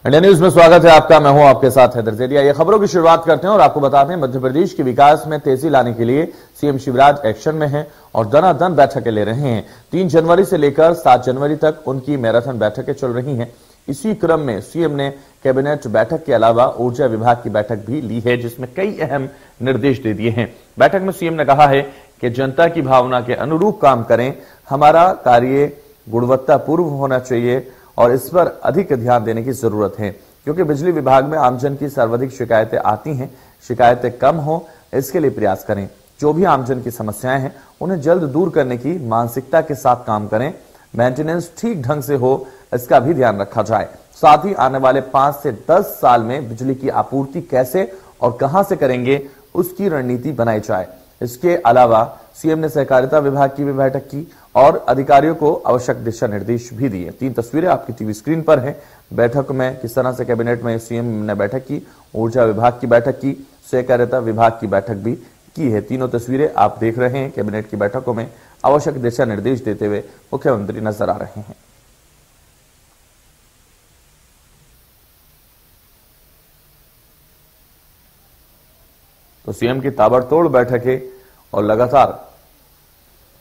India news में स्वागत है आपका। मैं हूं आपके साथ हैदर जेडिया। ये खबरों की शुरुआत करते हैं और आपको बताते हैं मध्य प्रदेश के विकास में तेजी लाने के लिए सीएम शिवराज एक्शन में हैं और दनादन बैठकें ले रहे हैं। 3 जनवरी से लेकर 7 जनवरी तक उनकी मैराथन बैठकें चल रही हैं। इसी क्रम में सीएम ने कैबिनेट बैठक के अलावा ऊर्जा विभाग की बैठक भी ली है, जिसमें कई अहम निर्देश दे दिए हैं। बैठक में सीएम ने कहा है कि जनता की भावना के अनुरूप काम करें, हमारा कार्य गुणवत्तापूर्ण होना चाहिए और इस पर अधिक ध्यान देने की जरूरत है, क्योंकि बिजली विभाग में आमजन की सर्वाधिक शिकायतें आती हैं। शिकायतें कम हो, इसके लिए प्रयास करें। जो भी आमजन की समस्याएं हैं उन्हें जल्द दूर करने की मानसिकता के साथ काम करें। मेंटेनेंस ठीक ढंग से हो, इसका भी ध्यान रखा जाए। साथ ही आने वाले 5 से 10 साल में बिजली की आपूर्ति कैसे और कहां से करेंगे, उसकी रणनीति बनाई जाए। इसके अलावा सीएम ने सहकारिता विभाग की भी बैठक की और अधिकारियों को आवश्यक दिशा निर्देश भी दिए। 3 तस्वीरें आपकी टीवी स्क्रीन पर हैं। बैठक में किस तरह से कैबिनेट में सीएम ने बैठक की, ऊर्जा विभाग की बैठक की, सहकारिता विभाग की बैठक भी की है। तीनों तस्वीरें आप देख रहे हैं। कैबिनेट की बैठकों में आवश्यक दिशा निर्देश देते हुए मुख्यमंत्री नजर आ रहे हैं। तो सीएम की ताबड़तोड़ बैठकें और लगातार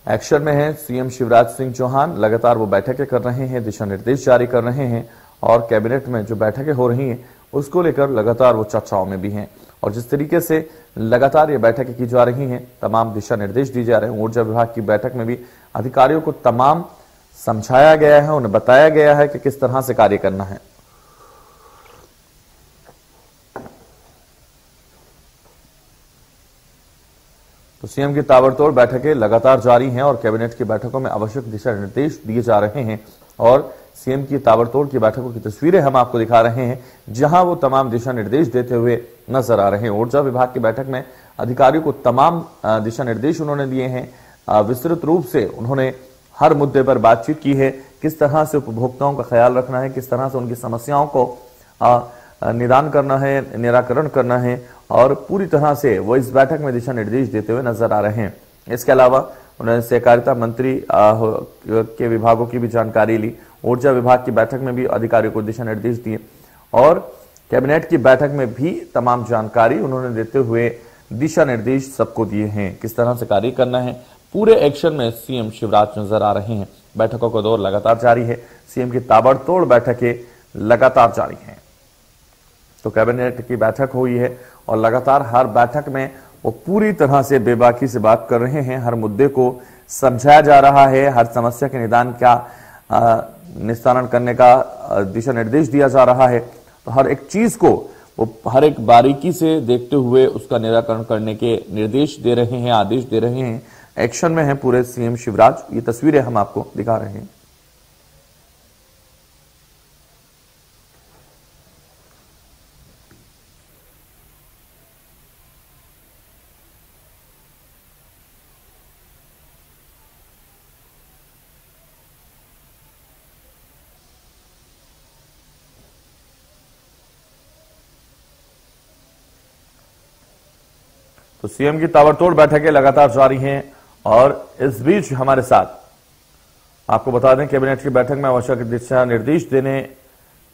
एक्शन में है सीएम शिवराज सिंह चौहान। लगातार वो बैठकें कर रहे हैं, दिशा निर्देश जारी कर रहे हैं और कैबिनेट में जो बैठकें हो रही हैं उसको लेकर लगातार वो चर्चाओं में भी हैं। और जिस तरीके से लगातार ये बैठकें की जा रही हैं, तमाम दिशा निर्देश दिए जा रहे हैं। ऊर्जा विभाग की बैठक में भी अधिकारियों को तमाम समझाया गया है, उन्हें बताया गया है कि किस तरह से कार्य करना है। तो सीएम की ताबड़तोड़ बैठकें लगातार जारी हैं और कैबिनेट की बैठकों में आवश्यक दिशा निर्देश दिए जा रहे हैं। और सीएम की ताबड़तोड़ की बैठकों की तस्वीरें हम आपको दिखा रहे हैं, जहां वो तमाम दिशा निर्देश देते हुए नजर आ रहे हैं। ऊर्जा विभाग की बैठक में अधिकारियों को तमाम दिशा निर्देश उन्होंने दिए हैं। विस्तृत रूप से उन्होंने हर मुद्दे पर बातचीत की है, किस तरह से उपभोक्ताओं का ख्याल रखना है, किस तरह से उनकी समस्याओं को निदान करना है, निराकरण करना है और पूरी तरह से वो इस बैठक में दिशा निर्देश देते हुए नजर आ रहे हैं। इसके अलावा उन्होंने सहकारिता मंत्री के विभागों की भी जानकारी ली। ऊर्जा विभाग की बैठक में भी अधिकारियों को दिशा निर्देश दिए और कैबिनेट की बैठक में भी तमाम जानकारी उन्होंने देते हुए दिशा निर्देश सबको दिए हैं, किस तरह से कार्य करना है। पूरे एक्शन में सीएम शिवराज नजर आ रहे हैं। बैठकों का दौर लगातार जारी है। सीएम की ताबड़तोड़ बैठकें लगातार जारी हैं। तो कैबिनेट की बैठक हुई है और लगातार हर बैठक में वो पूरी तरह से बेबाकी से बात कर रहे हैं। हर मुद्दे को समझाया जा रहा है, हर समस्या के निदान का निस्तारण करने का दिशा निर्देश दिया जा रहा है। तो हर एक चीज को वो हर एक बारीकी से देखते हुए उसका निराकरण करने के निर्देश दे रहे हैं, आदेश दे रहे हैं। एक्शन में है पूरे सीएम शिवराज। ये तस्वीरें हम आपको दिखा रहे हैं। तो सीएम की ताबड़तोड़ बैठकें लगातार जारी हैं और इस बीच हमारे साथ आपको बता दें कैबिनेट की बैठक में आवश्यक दिशा निर्देश देने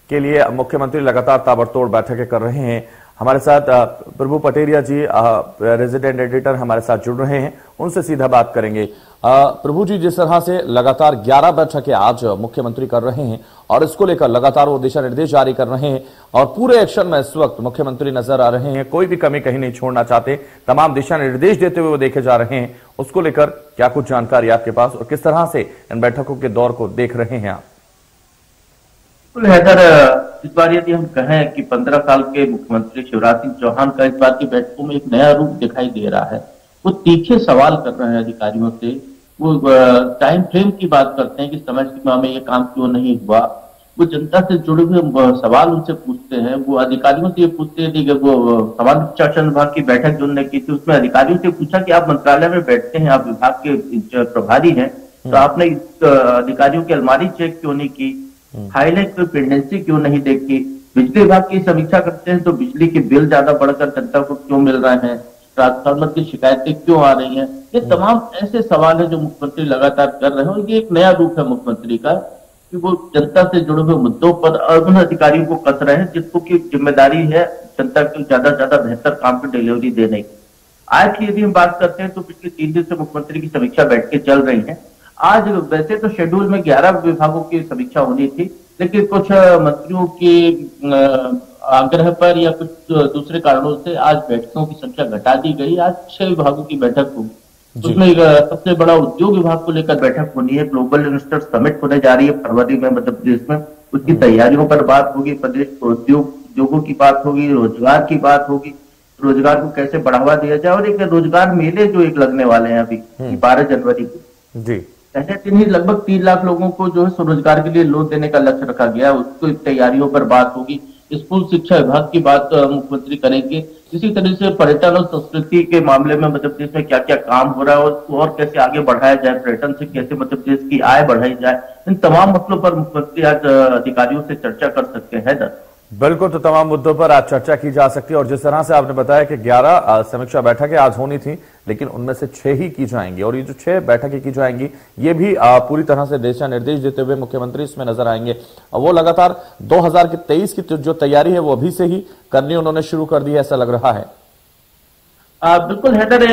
के लिए मुख्यमंत्री लगातार ताबड़तोड़ बैठकें कर रहे हैं। हमारे साथ प्रभु पटेरिया जी रेजिडेंट एडिटर हमारे साथ जुड़ रहे हैं, उनसे सीधा बात करेंगे। प्रभु जी, जिस तरह से लगातार 11 बैठकें आज मुख्यमंत्री कर रहे हैं और इसको लेकर लगातार वो दिशा निर्देश जारी कर रहे हैं और पूरे एक्शन में इस वक्त मुख्यमंत्री नजर आ रहे हैं, कोई भी कमी कहीं नहीं छोड़ना चाहते, तमाम दिशा निर्देश देते हुए वो देखे जा रहे हैं। उसको लेकर क्या कुछ जानकारी आपके पास और किस तरह से इन बैठकों के दौर को देख रहे हैं आप? हैदर, इस बार यदि हम कहें कि 15 साल के मुख्यमंत्री शिवराज सिंह चौहान का इस बार की बैठकों में एक नया रूप दिखाई दे रहा है। वो तीखे सवाल कर रहे हैं अधिकारियों से। वो टाइम फ्रेम की बात करते हैं कि समय सीमा में ये काम क्यों नहीं हुआ। वो जनता से जुड़े हुए सवाल उनसे पूछते हैं। वो अधिकारियों से ये पूछते हैं कि वो सामान्य प्रशासन विभाग की बैठक जो उन्होंने की थी उसमें अधिकारियों से पूछा कि आप मंत्रालय में बैठते हैं, आप विभाग के प्रभारी हैं, तो आपने अधिकारियों की अलमारी चेक क्यों नहीं की, हाईलाइट कोई पेंडेंसी क्यों नहीं देखी, बिजली विभाग की समीक्षा करते हैं तो बिजली के बिल ज्यादा बढ़कर जनता को क्यों मिल रहे हैं, ट्रांसफार्मर की शिकायतें क्यों आ रही हैं। ये तमाम ऐसे सवाल हैं जो मुख्यमंत्री लगातार कर रहे हैं और ये एक नया रूप है मुख्यमंत्री का कि वो जनता से जुड़े हुए मुद्दों पर उन अधिकारियों को कस रहे हैं जिसको की जिम्मेदारी है जनता को ज्यादा से ज्यादा बेहतर काम की डिलीवरी देने की। आज की यदि हम बात करते हैं तो पिछले 3 दिन से मुख्यमंत्री की समीक्षा बैठकें चल रही हैं। आज वैसे तो शेड्यूल में 11 विभागों की समीक्षा होनी थी, लेकिन कुछ मंत्रियों के आग्रह पर या कुछ दूसरे कारणों से आज बैठकों की संख्या घटा दी गई। आज 6 विभागों की बैठक होगी। उसमें सबसे बड़ा उद्योग विभाग को लेकर बैठक होनी है। ग्लोबल इन्वेस्टर समिट होने जा रही है फरवरी में मध्य प्रदेश में। उसकी तैयारियों पर बात होगी, प्रदेश उद्योगों की बात होगी, रोजगार की बात होगी, रोजगार को कैसे बढ़ावा दिया जाए, और एक रोजगार मेले जो एक लगने वाले हैं अभी 12 जनवरी को जी, पहले दिन ही लगभग 3 लाख लोगों को जो है स्वरोजगार के लिए लोन देने का लक्ष्य रखा गया। उसको तैयारियों पर बात होगी। स्कूल शिक्षा विभाग की बात मुख्यमंत्री करेंगे। इसी तरह से पर्यटन और संस्कृति के मामले में मध्य प्रदेश में क्या क्या काम हो रहा है और कैसे आगे बढ़ाया जाए, पर्यटन से कैसे मध्य प्रदेश की आय बढ़ाई जाए, इन तमाम मसलों पर मुख्यमंत्री आज अधिकारियों से चर्चा कर सकते हैं। बिल्कुल, तो तमाम मुद्दों पर आज चर्चा की जा सकती है। और जिस तरह से आपने बताया कि 11 समीक्षा बैठकें आज होनी थी, लेकिन उनमें से 6 ही की जाएंगी, और ये जो 6 बैठकें की जाएंगी ये भी पूरी तरह से दिशा निर्देश देते हुए मुख्यमंत्री इसमें नजर आएंगे। वो लगातार 2023 की जो तैयारी है वो अभी से ही करनी उन्होंने शुरू कर दी है, ऐसा लग रहा है। बिल्कुल हैदर,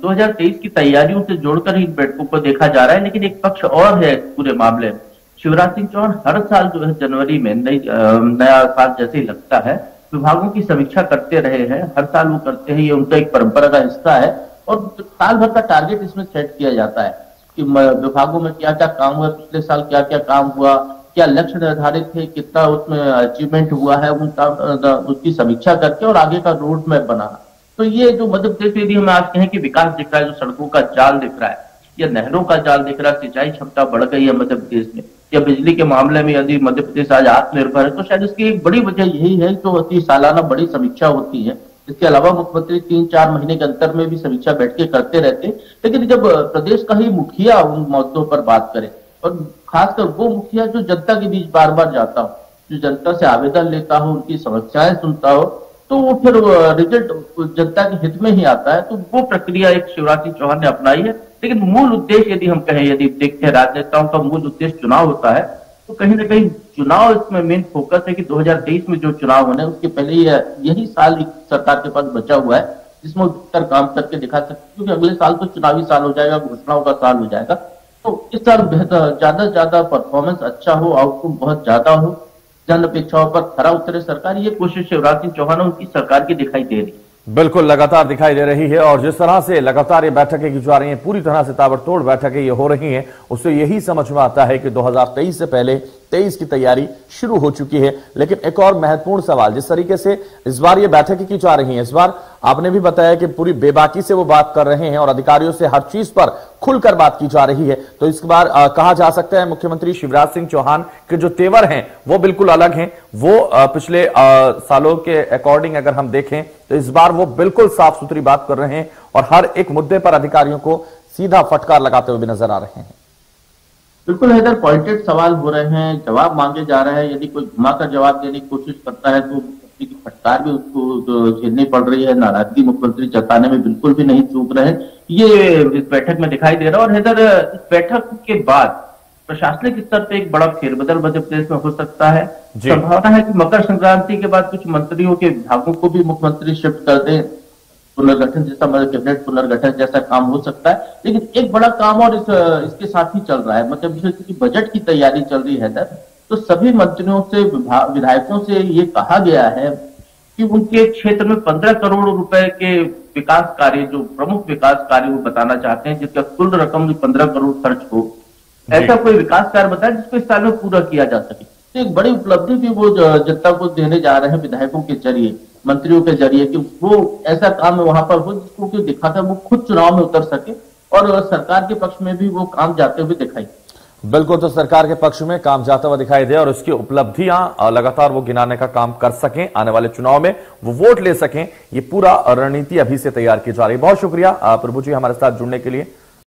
2023 की तैयारियों से जोड़कर ही बैठकों को देखा जा रहा है। लेकिन एक पक्ष और है पूरे मामले में। शिवराज सिंह चौहान हर साल जो है जनवरी में नया साल जैसे ही लगता है विभागों की समीक्षा करते रहे हैं। हर साल वो करते हैं, ये उनका एक परंपरा का हिस्सा है। और साल भर का टारगेट इसमें सेट किया जाता है कि विभागों में क्या क्या काम हुआ, पिछले साल क्या क्या काम हुआ, क्या लक्ष्य निर्धारित थे, कितना उसमें अचीवमेंट हुआ है, उसकी समीक्षा करके और आगे का रोड मैप बनाना। तो ये जो मध्य प्रदेश में यदि हम आज कहें कि विकास दिख रहा है, जो सड़कों का जाल दिख रहा है या नहरों का जाल दिख रहा है, सिंचाई क्षमता बढ़ गई है मध्य प्रदेश में, या बिजली के मामले में यदि मध्य प्रदेश आज आत्मनिर्भर है, तो शायद इसकी एक बड़ी वजह यही है जो अति सालाना बड़ी समीक्षा होती है। इसके अलावा मुख्यमंत्री 3-4 महीने के अंतर में भी समीक्षा बैठकें करते रहते हैं। लेकिन जब प्रदेश का ही मुखिया उन मुद्दों पर बात करे, और खासकर वो मुखिया जो जनता के बीच बार बार जाता हो, जो जनता से आवेदन लेता हो, उनकी समस्याएं सुनता हो, तो वो फिर रिजल्ट जनता के हित में ही आता है। तो वो प्रक्रिया एक शिवराज सिंह चौहान ने अपनाई है। लेकिन मूल उद्देश्य यदि हम कहें, यदि देखते हैं राजनेताओं का मूल उद्देश्य चुनाव होता है, तो कहीं ना कहीं चुनाव इसमें मेन फोकस है कि 2023 में जो चुनाव होने उसके पहले यही साल सरकार के पास बचा हुआ है जिसमें बेहतर काम करके दिखा सकते, क्योंकि अगले साल तो चुनावी साल हो जाएगा, घोषणाओं का साल हो जाएगा। तो इस साल बेहतर ज्यादा से ज्यादा परफॉर्मेंस अच्छा हो, आउटपुट बहुत ज्यादा हो, जन अपेक्षाओं पर खरा उतरे सरकार। ये कोशिश शिवराज सिंह चौहान उनकी सरकार की दिखाई दे रही है। बिल्कुल लगातार दिखाई दे रही है। और जिस तरह से लगातार ये बैठकें की जा रही हैं, पूरी तरह से ताबड़तोड़ बैठकें ये हो रही हैं, उससे यही समझ में आता है कि 2023 से पहले 23 की तैयारी शुरू हो चुकी है। लेकिन एक और महत्वपूर्ण सवाल, जिस तरीके से इस बार ये बैठकें की जा रही हैं, इस बार आपने भी बताया कि पूरी बेबाकी से वो बात कर रहे हैं और अधिकारियों से हर चीज पर खुलकर बात की जा रही है। तो इस बार कहा जा सकता है मुख्यमंत्री शिवराज सिंह चौहान के जो तेवर हैं वो बिल्कुल अलग हैं। वो पिछले सालों के अकॉर्डिंग अगर हम देखें तो इस बार वो बिल्कुल साफ सुथरी बात कर रहे हैं और हर एक मुद्दे पर अधिकारियों को सीधा फटकार लगाते हुए भी नजर आ रहे हैं। बिल्कुल हैदर, पॉइंटेड सवाल हो रहे हैं, जवाब मांगे जा रहे हैं। यदि कोई घुमाकर जवाब देने की कोशिश करता है तो मुख्यमंत्री की फटकार भी उसको झेलनी पड़ रही है। नाराजगी मुख्यमंत्री जताने में बिल्कुल भी नहीं चूक रहे, ये इस बैठक में दिखाई दे रहा है। और हैदर, इस बैठक के बाद प्रशासनिक स्तर पर एक बड़ा फेरबदल मध्य प्रदेश में हो सकता है। संभावना है कि मकर संक्रांति के बाद कुछ मंत्रियों के विभागों को भी मुख्यमंत्री शिफ्ट कर दें, पुनर्गठन जैसा, कैबिनेट पुनर्गठन जैसा काम हो सकता है। लेकिन एक बड़ा काम और इसके साथ ही चल रहा है, मतलब क्योंकि बजट की तैयारी चल रही है, तो सभी मंत्रियों से, विधायकों से ये कहा गया है कि उनके क्षेत्र में 15 करोड़ रुपए के विकास कार्य, जो प्रमुख विकास कार्य वो बताना चाहते हैं, जिसका कुल रकम 15 करोड़ खर्च हो, ऐसा कोई विकास कार्य बताए जिसको इस साल में पूरा किया जा सके। तो एक बड़ी उपलब्धि भी वो जनता को देने जा रहे हैं विधायकों के जरिए, मंत्रियों के जरिए, कि वो ऐसा काम वहां पर हो जिसको कि दिखाता वो खुद चुनाव में उतर सके और सरकार के पक्ष में भी वो काम जाते हुए दिखाई। बिल्कुल, तो सरकार के पक्ष में काम जाता हुआ दिखाई दे और उसकी उपलब्धियां लगातार वो गिनाने का काम कर सकें, आने वाले चुनाव में वो वोट ले सकें, ये पूरा रणनीति अभी से तैयार की जा रही है। बहुत शुक्रिया प्रभु जी हमारे साथ जुड़ने के लिए।